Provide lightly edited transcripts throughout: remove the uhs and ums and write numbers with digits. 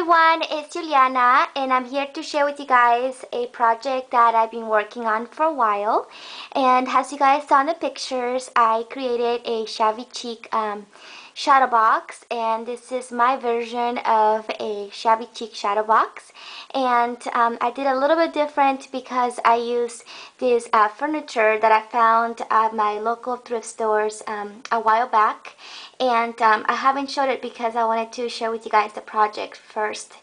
everyone, it's Juliana and I'm here to share with you guys a project that I've been working on for a while. And as you guys saw in the pictures, I created a Shabby Chic shadow box, and this is my version of a Shabby Chic shadow box. And I did a little bit different because I used this furniture that I found at my local thrift stores a while back, and I haven't showed it because I wanted to share with you guys the project first.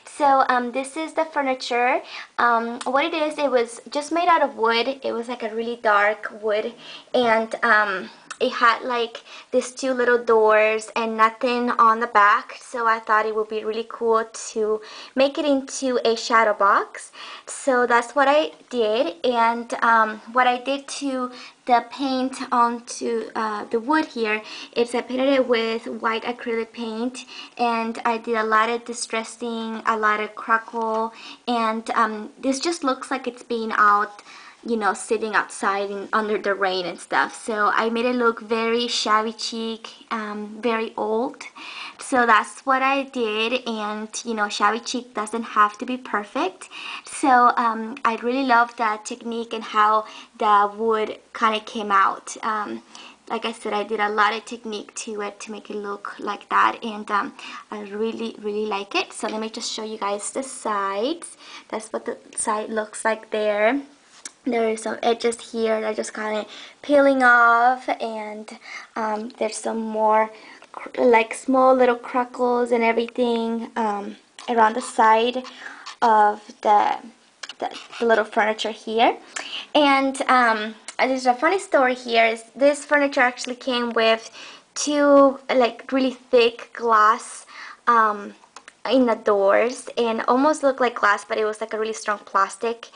So this is the furniture. What it is, it was just made out of wood. It was like a really dark wood, and it had like these two little doors and nothing on the back, so I thought it would be really cool to make it into a shadow box. So that's what I did, and what I did to the paint onto the wood here is I painted it with white acrylic paint, and I did a lot of distressing, a lot of crackle, and this just looks like it's being out, you know, sitting outside under the rain and stuff. So I made it look very shabby chic, very old. So that's what I did, and you know, shabby chic doesn't have to be perfect. So I really love that technique and how the wood kind of came out. Like I said, I did a lot of technique to it to make it look like that, and I really like it. So let me just show you guys the sides. That's what the side looks like there. There is some edges here that are just kind of peeling off, and there's some more like small little crackles and everything around the side of the little furniture here. And there's a funny story here. Is this furniture actually came with two like really thick glass in the doors, and almost looked like glass, but it was like a really strong plastic.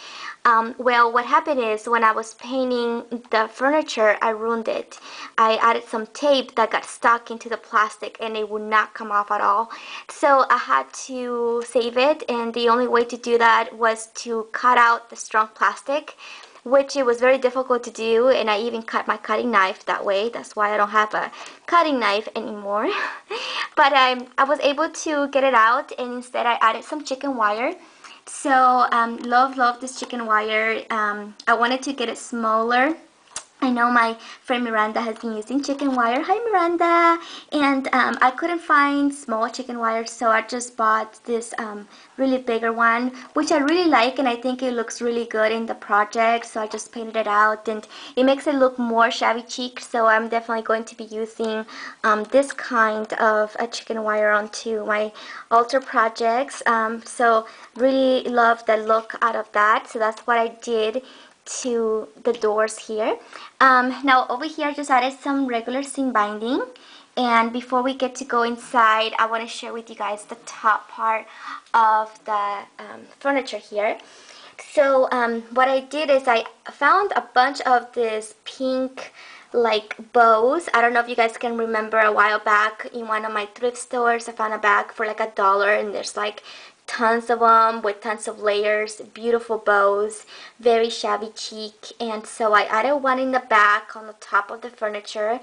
Well, what happened is when I was painting the furniture, I ruined it. I added some tape that got stuck into the plastic, and it would not come off at all. So I had to save it, and the only way to do that was to cut out the strong plastic, which it was very difficult to do, and I even cut my cutting knife that way. That's why I don't have a cutting knife anymore. But I was able to get it out, and instead I added some chicken wire. So love this chicken wire. I wanted to get it smaller. I know my friend Miranda has been using chicken wire. Hi Miranda! And I couldn't find small chicken wire, so I just bought this really bigger one, which I really like, and I think it looks really good in the project. So I just painted it out, and it makes it look more shabby chic. So I'm definitely going to be using this kind of a chicken wire onto my altar projects. So really love the look out of that. So that's what I did to the doors here. Now over here I just added some regular seam binding, and before we get to go inside, I want to share with you guys the top part of the furniture here. So what I did is I found a bunch of this pink like bows. I don't know if you guys can remember, a while back in one of my thrift stores I found a bag for like $1, and there's like tons of them with tons of layers, beautiful bows, very shabby chic. And so I added one in the back on the top of the furniture,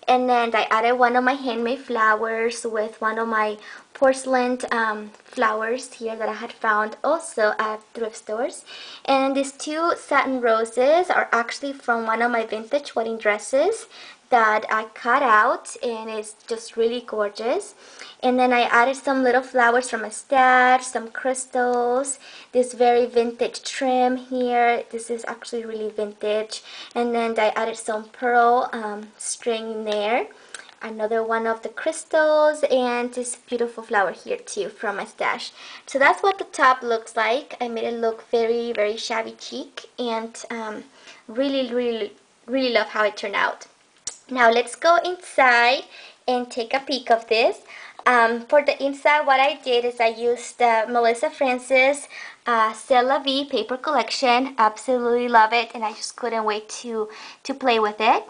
and then I added one of my handmade flowers with one of my porcelain flowers here that I had found also at thrift stores. And these two satin roses are actually from one of my vintage wedding dresses that I cut out, and it's just really gorgeous. And then I added some little flowers from a stash, some crystals, this very vintage trim here. This is actually really vintage. And then I added some pearl string in there, another one of the crystals, and this beautiful flower here too from my stash. So that's what the top looks like. I made it look very shabby chic, and really love how it turned out. Now let's go inside and take a peek of this. For the inside, what I did is I used the Melissa Francis C'est La Vie paper collection. Absolutely love it, and I just couldn't wait to play with it.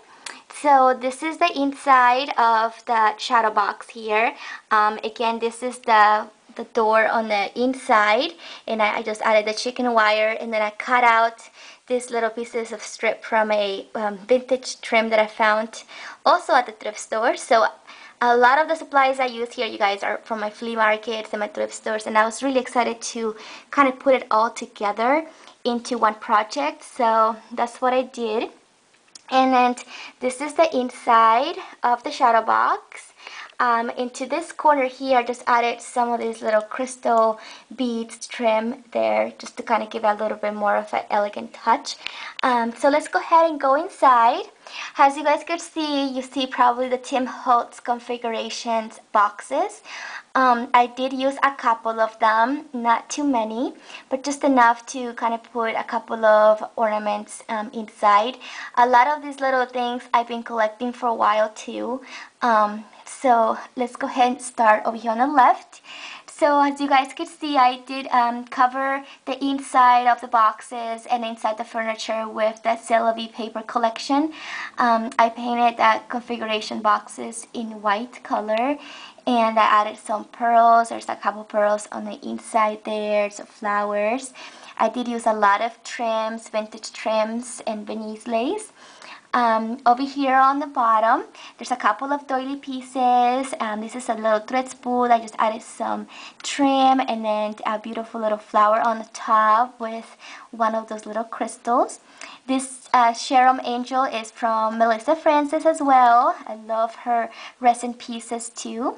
So this is the inside of the shadow box here. Again, this is the door on the inside, and I just added the chicken wire, and then I cut out these little pieces of strip from a vintage trim that I found also at the thrift store. So A lot of the supplies I use here, you guys, are from my flea markets and my thrift stores, and I was really excited to kind of put it all together into one project, so that's what I did. And then this is the inside of the shadow box. Into this corner here, I just added some of these little crystal beads trim there, just to kind of give it a little bit more of an elegant touch. So let's go ahead and go inside. As you guys could see, you see probably the Tim Holtz configurations boxes. I did use a couple of them, not too many, but just enough to kind of put a couple of ornaments inside. A lot of these little things I've been collecting for a while too. So let's go ahead and start over here on the left. So as you guys could see, I did cover the inside of the boxes and inside the furniture with the CeraVe paper collection. I painted that configuration boxes in white color, and I added some pearls. There's a couple pearls on the inside there, some flowers. I did use a lot of trims, vintage trims and Venice lace. Over here on the bottom, there's a couple of doily pieces. This is a little thread spool. I just added some trim and then a beautiful little flower on the top with one of those little crystals. This Sharon Angel is from Melissa Francis as well. I love her resin pieces too.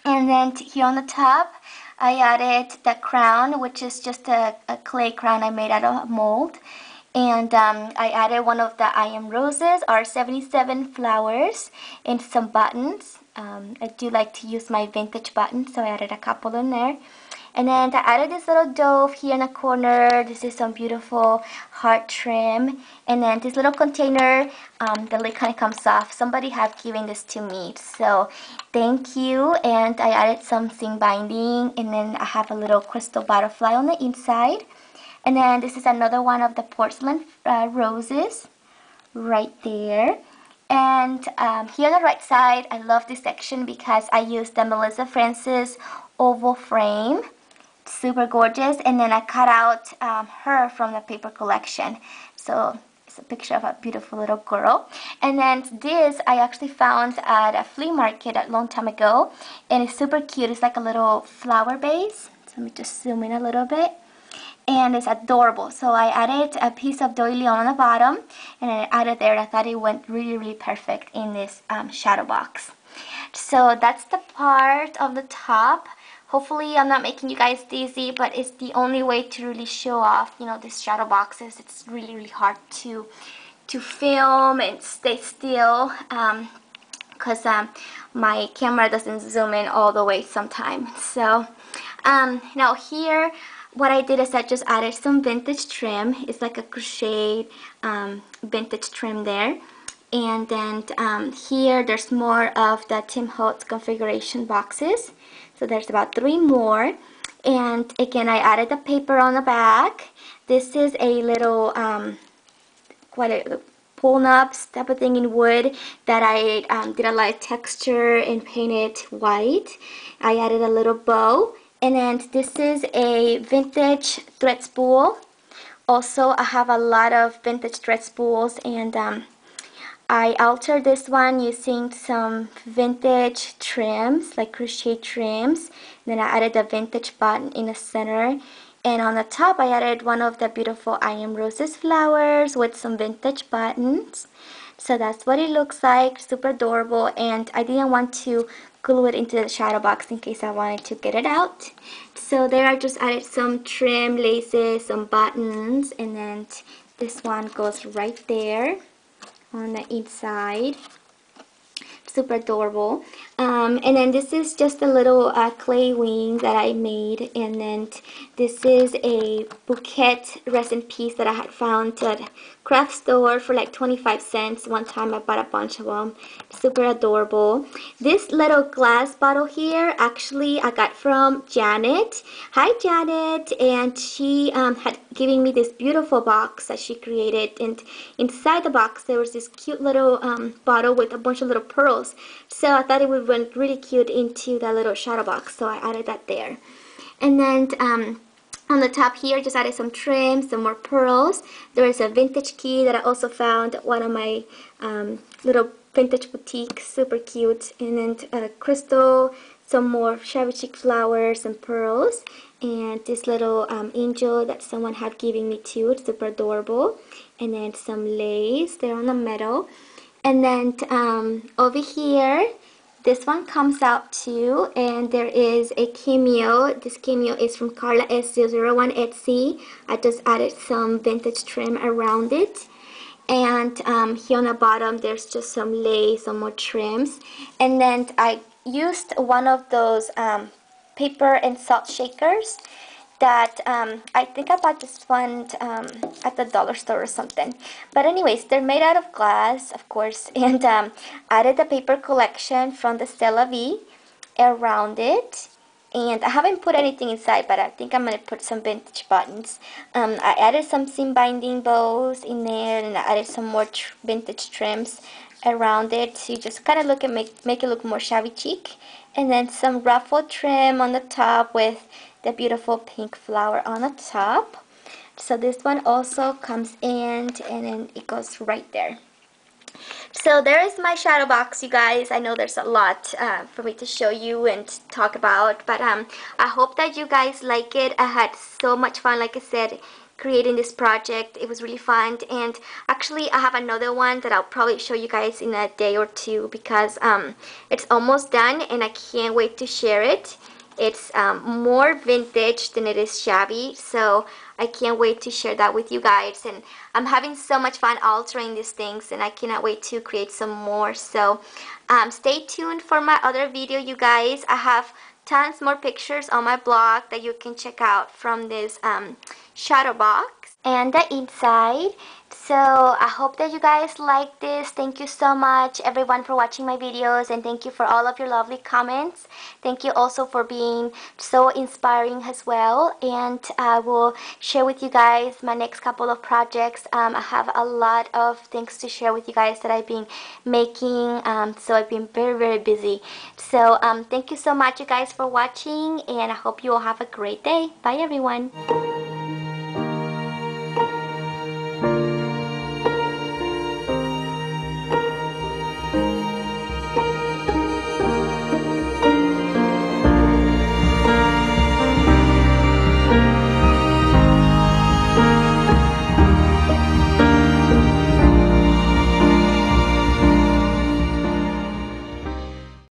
And then here on the top, I added the crown, which is just a clay crown I made out of a mold. And I added one of the I Am Roses, R77 flowers, and some buttons. I do like to use my vintage buttons, so I added a couple in there. And then I added this little dove here in the corner. This is some beautiful heart trim. And then this little container, the lid kind of comes off. Somebody have given this to me, so thank you. And I added some zinc binding, and then I have a little crystal butterfly on the inside. And then this is another one of the porcelain roses right there. And here on the right side, I love this section because I used the Melissa Francis oval frame. Super gorgeous. And then I cut out her from the paper collection. So it's a picture of a beautiful little girl. And then this I actually found at a flea market a long time ago. And it's super cute. It's like a little flower base. So let me just zoom in a little bit. And it's adorable. So I added a piece of doily on the bottom, and I added there. I thought it went really perfect in this shadow box. So that's the part of the top. Hopefully I'm not making you guys dizzy, but it's the only way to really show off, you know, these shadow boxes. It's really hard to film and stay still because my camera doesn't zoom in all the way sometimes. So now here, what I did is I just added some vintage trim. It's like a crocheted vintage trim there. And then here there's more of the Tim Holtz configuration boxes. So there's about 3 more. And again, I added the paper on the back. This is a little pull knobs type of thing in wood that I did a light texture and painted white. I added a little bow. And then this is a vintage thread spool. Also, I have a lot of vintage thread spools, and I altered this one using some vintage trims, like crochet trims. And then I added the vintage button in the center. And on the top, I added one of the beautiful I Am Roses flowers with some vintage buttons. So that's what it looks like, super adorable. And I didn't want to glue it into the shadow box in case I wanted to get it out. So there I just added some trim, laces, some buttons, and then this one goes right there on the inside. Super adorable. And then this is just a little clay wing that I made, and then this is a bouquet resin piece that I had found at a craft store for like 25 cents. One time I bought a bunch of them. Super adorable. This little glass bottle here, actually I got from Janet. Hi Janet. And she had given me this beautiful box that she created, and inside the box there was this cute little bottle with a bunch of little pearls. So I thought it would run really cute into that little shadow box, so I added that there. And then On the top here, just added some trim, some more pearls. There is a vintage key that I also found at one of my little vintage boutiques, super cute. And then crystal, some more Shabby Chic flowers and pearls. And this little angel that someone had given me too, it's super adorable. And then some lace there on the middle. And then over here, this one comes out too, and there is a cameo. This cameo is from Carla S001 Etsy. I just added some vintage trim around it. And here on the bottom, there's just some lace, some more trims. And then I used one of those paper and salt shakers that I think I bought this one at the dollar store or something. But anyways, they're made out of glass, of course, and added the paper collection from the Stella V around it. And I haven't put anything inside, but I think I'm going to put some vintage buttons. I added some seam binding bows in there, and I added some more vintage trims around it to just kind of look and make it look more shabby chic. And then some ruffled trim on the top with the beautiful pink flower on the top. So this one also comes in, and then it goes right there. So there is my shadow box, you guys. I know there's a lot for me to show you and talk about, but I hope that you guys like it. I had so much fun, like I said, creating this project. It was really fun, and actually I have another one that I'll probably show you guys in a day or two because it's almost done and I can't wait to share it. It's more vintage than it is shabby, so I can't wait to share that with you guys. And I'm having so much fun altering these things, and I cannot wait to create some more. So stay tuned for my other video, you guys. I have tons more pictures on my blog that you can check out from this shadow box and the inside. So I hope that you guys like this. Thank you so much everyone for watching my videos, and thank you for all of your lovely comments. Thank you also for being so inspiring as well, and I will share with you guys my next couple of projects. I have a lot of things to share with you guys that I've been making, so I've been very busy. So thank you so much you guys for watching, and I hope you all have a great day. Bye everyone.